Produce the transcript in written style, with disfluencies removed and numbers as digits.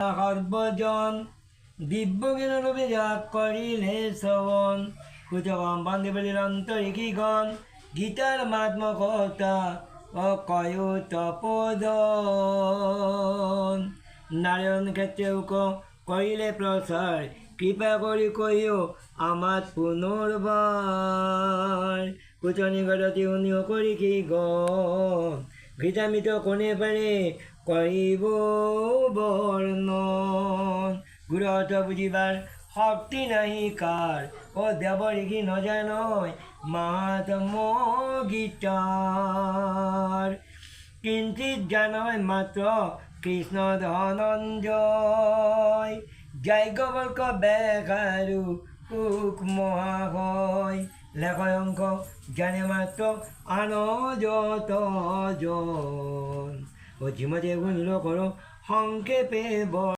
সর্বজন দিব্যজ্ঞান রূপে যা করিলে শ্রবণ কুচকম বান্ধবীর অন্তরিকীগণ গীতার মাত্ম কথা অকয় তপোদন নারায়ণ ক্ষেত্রেও করিলে প্রসার কৃপা করি কহিও আমার পুনর্বার কুচ নিকটতি উনিও করি কি গণ গীতামিত কোনে পারে করিব বর্ণন গুরু অর্থ বুঝিবার শক্তি নাহি কার ও দেবরিকি নজানয় মাহাত্ম গীতার কিঞ্চিত জানয় মাত্র কৃষ্ণ ধনঞ্জয় যাজ্ঞবল্ক বেকারু হুক মহাভয় লেখয় অঙ্ক জানে মাত্র আনযত জন ও ঝিমতে গুণ করো সংক্ষেপে